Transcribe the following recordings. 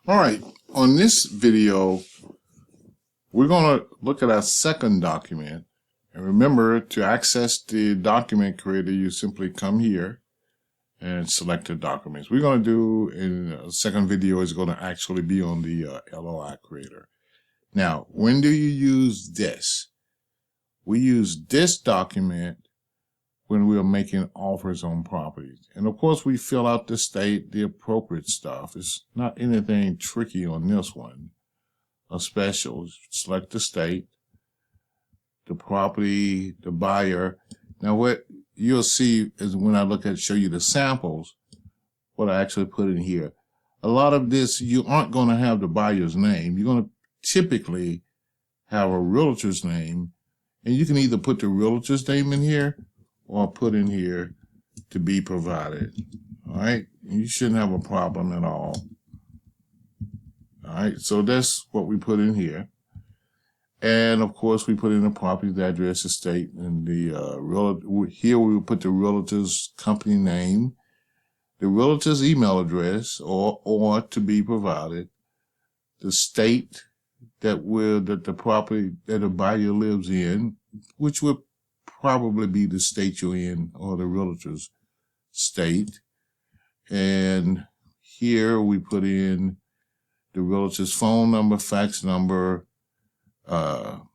All right, on this video, we're going to look at our second document. And remember, to access the document creator, you simply come here and select the documents. We're going to do in a second video is going to actually be on the LOI Creator. Now, when do you use this? We use this document when we are making offers on properties. And of course, we fill out the state, the appropriate stuff. It's not anything tricky on this one. A special, select the state, the property, the buyer. Now what you'll see is when I show you the samples, what I actually put in here. A lot of this, you aren't going to have the buyer's name. You're going to typically have a realtor's name, and you can either put the realtor's name in here or put in here to be provided. All right, you shouldn't have a problem at all. All right, so that's what we put in here. And of course, we put in the property, the address, the state, and the here we will put the realtor's company name, the realtor's email address, or to be provided, the state that the property that the buyer lives in, which would probably be the state you're in or the realtor's state. And here we put in the realtor's phone number, fax number. Well,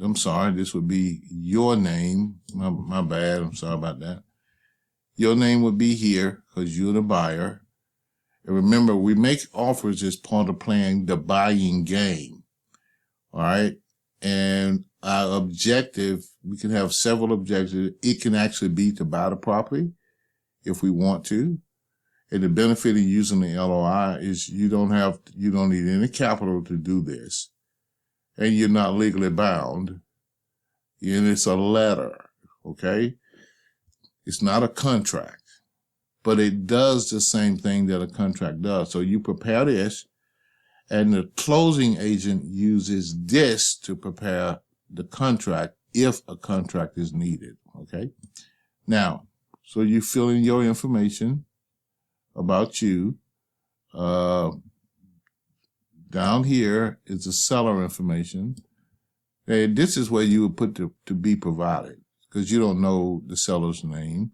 I'm sorry, this would be your name. My bad, I'm sorry about that. Your name would be here because you're the buyer. And remember, we make offers as part of playing the buying game. All right. And our objective, we can have several objectives. It can actually be to buy the property if we want to. And the benefit of using the LOI is you don't need any capital to do this. And you're not legally bound. And it's a letter, okay? It's not a contract, but it does the same thing that a contract does. So you prepare this, and the closing agent uses this to prepare the contract if a contract is needed, okay? Now, so you fill in your information about you. Down here is the seller information. And this is where you would put to be provided, because you don't know the seller's name.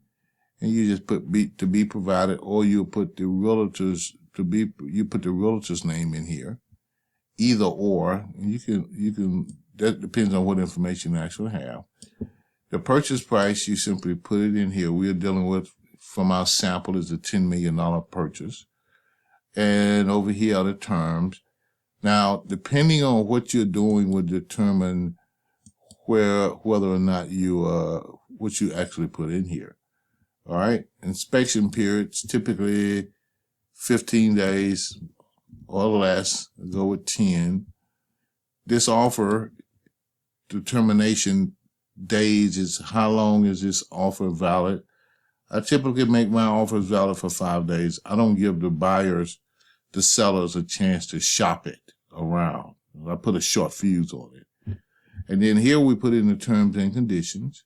And you just put to be provided, or you put the realtor's put the realtor's name in here. Either or, and you can that depends on what information you actually have. The purchase price, you simply put it in here. We're dealing with, from our sample, is a $10 million purchase. And over here are the terms. Now, depending on what you're doing will determine whether or not what you actually put in here. All right. Inspection periods, typically 15 days or less. Go with 10. This offer determination days is how long is this offer valid? I typically make my offers valid for 5 days. I don't give the sellers a chance to shop it around. I put a short fuse on it. And then here we put in the terms and conditions,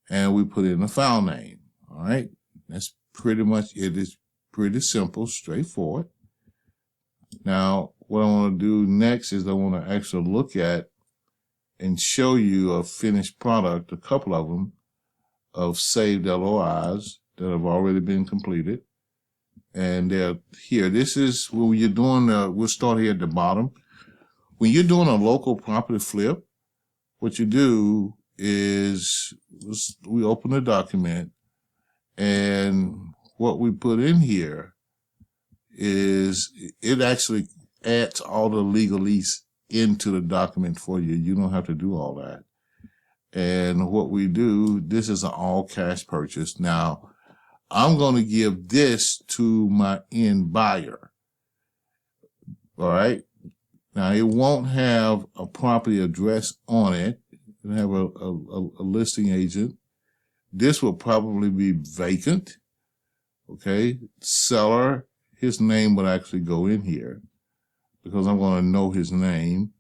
and we put in the file name. All right. That's pretty much it. It's pretty simple, straightforward. Now, what I want to do next is I want to actually look at and show you a finished product, a couple of them, of saved LOIs that have already been completed. And they're here. This is when you're doing, we'll start here at the bottom. When you're doing a local property flip, what you do is we open the document, and what we put in here is it actually adds all the legalese into the document for you. You don't have to do all that. And what we do, this is an all cash purchase. Now, I'm going to give this to my end buyer. All right. Now, it won't have a property address on it. It'll have a listing agent. This will probably be vacant. Okay. Seller, his name would actually go in here because I'm going to know his name.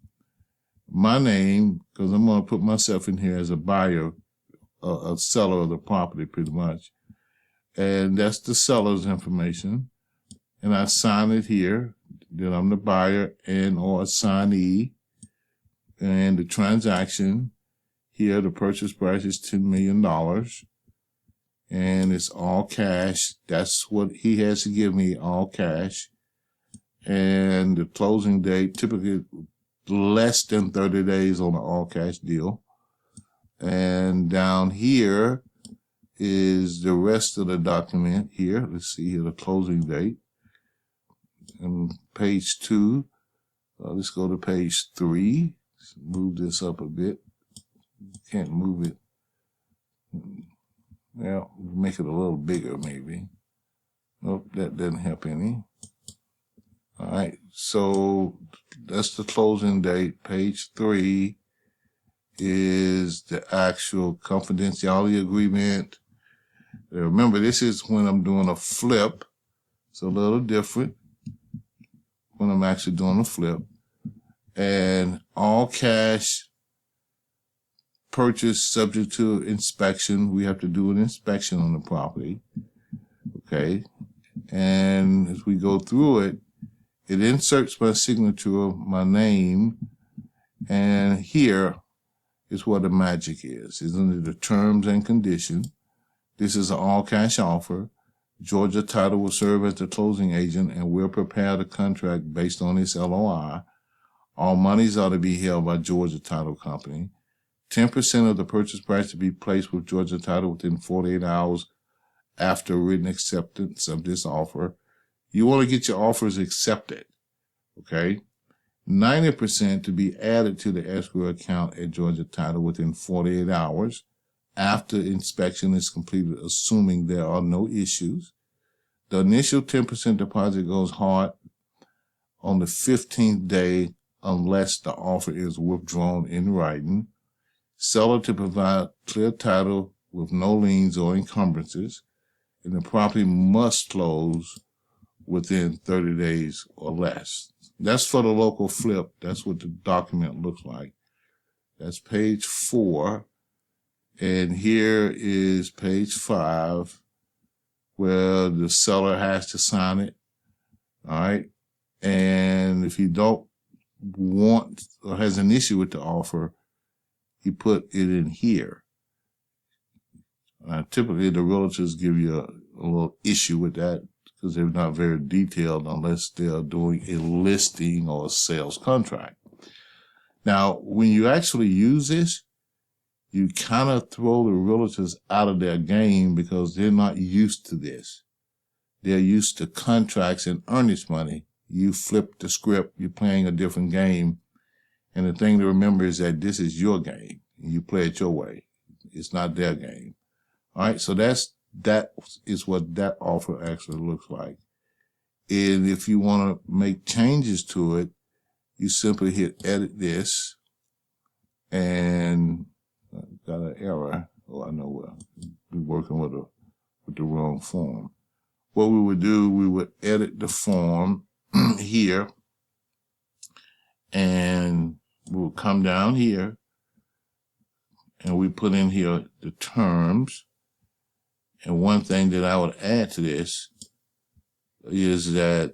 My name, because I'm going to put myself in here as a buyer, a seller of the property pretty much. And that's the seller's information. and I sign it here. Then I'm the buyer and or assignee. And the transaction here, the purchase price is $10 million. And it's all cash. That's what he has to give me, all cash. And the closing date, typically less than 30 days on an all cash deal. And down here is the rest of the document here. Let's see here, the closing date. And page 2. Let's go to page 3. Let's move this up a bit. Can't move it. Well, make it a little bigger maybe. Nope, that doesn't help any. All right, so that's the closing date. Page 3 is the actual confidentiality agreement. Remember, this is when I'm doing a flip. It's a little different when I'm actually doing a flip. And all cash purchase subject to inspection. We have to do an inspection on the property. Okay. And as we go through it, it inserts my signature, my name, and here is where the magic is. It's under the terms and conditions. This is an all-cash offer. Georgia Title will serve as the closing agent and will prepare the contract based on this LOI. All monies are to be held by Georgia Title Company. 10% of the purchase price to be placed with Georgia Title within 48 hours after written acceptance of this offer. You want to get your offers accepted, okay? 90% to be added to the escrow account at Georgia Title within 48 hours after inspection is completed, assuming there are no issues. The initial 10% deposit goes hard on the 15th day unless the offer is withdrawn in writing. Seller to provide clear title with no liens or encumbrances, and the property must close within 30 days or less. That's for the local flip. That's what the document looks like. That's page 4. And here is page 5, where the seller has to sign it. All right. And if you don't want or has an issue with the offer, you put it in here. Typically, the realtors give you a little issue with that because they're not very detailed unless they're doing a listing or a sales contract. Now, when you actually use this, you kind of throw the realtors out of their game because they're not used to this. They're used to contracts and earnest money. You flip the script, you're playing a different game. And the thing to remember is that this is your game. You play it your way. It's not their game. All right, so that is what that offer actually looks like. And if you want to make changes to it, you simply hit edit this, and got an error. Oh, I know we're working with the wrong form. What we would do, we would edit the form here, and we'll come down here, and we put in here the terms. And one thing that I would add to this is that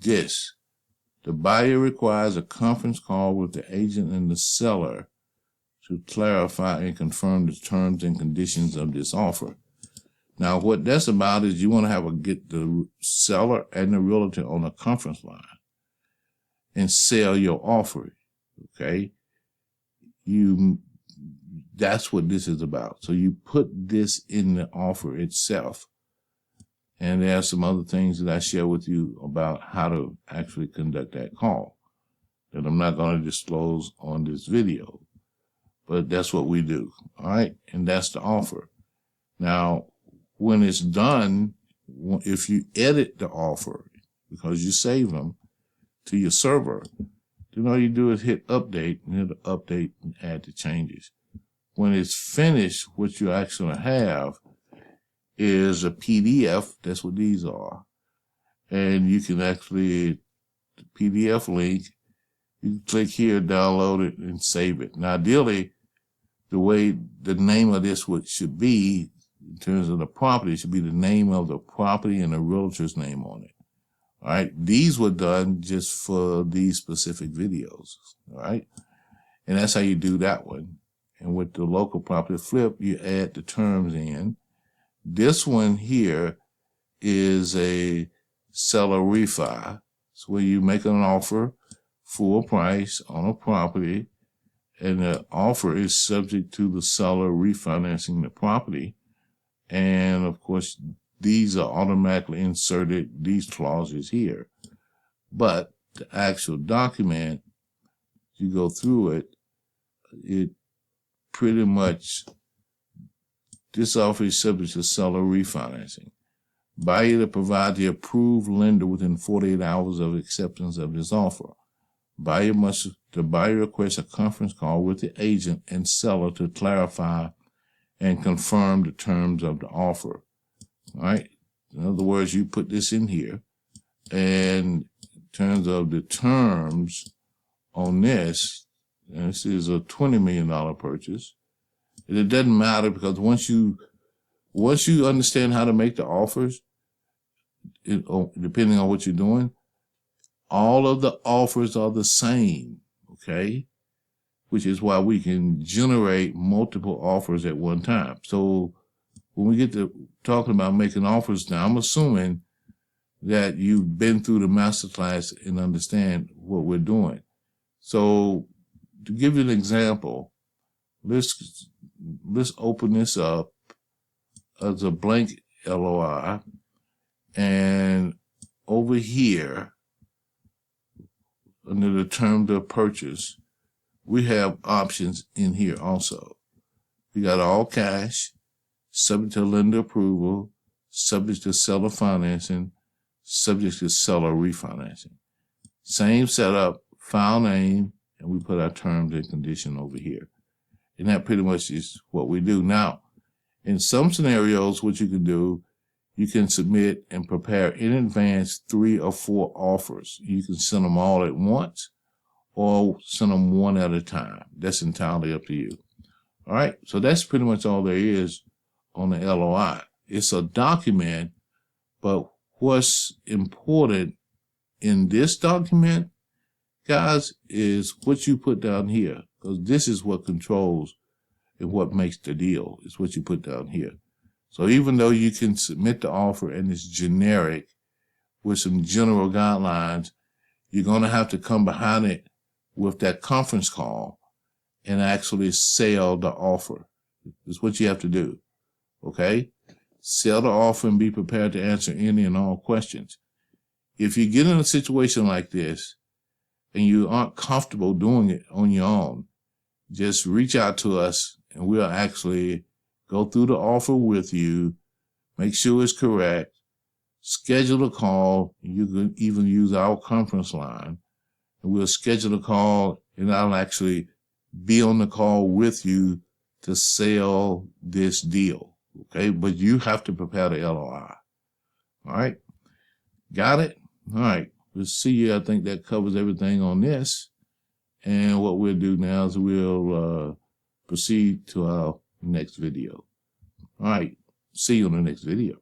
the buyer requires a conference call with the agent and the seller to clarify and confirm the terms and conditions of this offer. Now, what that's about is you want to get the seller and the realtor on a conference line and sell your offer, okay? That's what this is about. So you put this in the offer itself. And there are some other things that I share with you about how to actually conduct that call that I'm not going to disclose on this video. But that's what we do. All right. And that's the offer. Now, when it's done, if you edit the offer, because you save them to your server, then all you do is hit update and hit update and add the changes. When it's finished, what you actually have is a PDF. That's what these are. And you can actually, the PDF link, you can click here, download it, and save it. Now, ideally, the way the name of this should be, in terms of the property, it should be the name of the property and the realtor's name on it. All right. These were done just for these specific videos. All right. And that's how you do that one. And with the local property flip, you add the terms in. This one here is a seller refi. It's where you make an offer full price on a property, and the offer is subject to the seller refinancing the property. And of course, these are automatically inserted, these clauses here. But the actual document, you go through it, it pretty much, this offer is subject to seller refinancing. Buyer to provide the approved lender within 48 hours of acceptance of this offer. The buyer requests a conference call with the agent and seller to clarify and confirm the terms of the offer. All right. In other words, you put this in here, and in terms of the terms on this, this is a $20 million purchase. And it doesn't matter, because once you understand how to make the offers, depending on what you're doing, all of the offers are the same, okay? Which is why we can generate multiple offers at one time. So when we get to talking about making offers now, I'm assuming that you've been through the masterclass and understand what we're doing. So to give you an example, let's open this up as a blank LOI, and over here under the term of purchase, we have options in here also. We got all cash, subject to lender approval, subject to seller financing, subject to seller refinancing. Same setup, file name, and we put our terms and condition over here. And that pretty much is what we do. Now, in some scenarios, what you can do, you can submit and prepare in advance 3 or 4 offers. You can send them all at once or send them one at a time. That's entirely up to you. All right, so that's pretty much all there is on the LOI. It's a document, but what's important in this document, guys, is what you put down here, because this is what controls and what makes the deal, is what you put down here. So even though you can submit the offer and it's generic with some general guidelines, you're going to have to come behind it with that conference call and actually sell the offer. That's what you have to do. Okay? Sell the offer and be prepared to answer any and all questions. If you get in a situation like this and you aren't comfortable doing it on your own, just reach out to us and we'll actually go through the offer with you, make sure it's correct, schedule a call. You can even use our conference line. And we'll schedule a call, and I'll actually be on the call with you to sell this deal. Okay? But you have to prepare the LOI. All right? Got it? All right. We'll see you. I think that covers everything on this. And what we'll do now is we'll proceed to our next video. All right. See you on the next video.